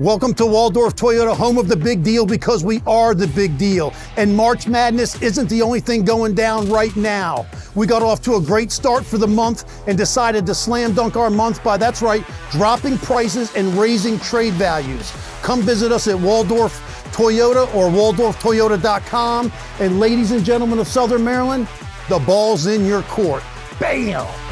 Welcome to Waldorf Toyota, home of the big deal, because we are the big deal. And March Madness isn't the only thing going down right now. We got off to a great start for the month and decided to slam dunk our month by, that's right, dropping prices and raising trade values. Come visit us at Waldorf Toyota or WaldorfToyota.com. And ladies and gentlemen of Southern Maryland, the ball's in your court. Bam!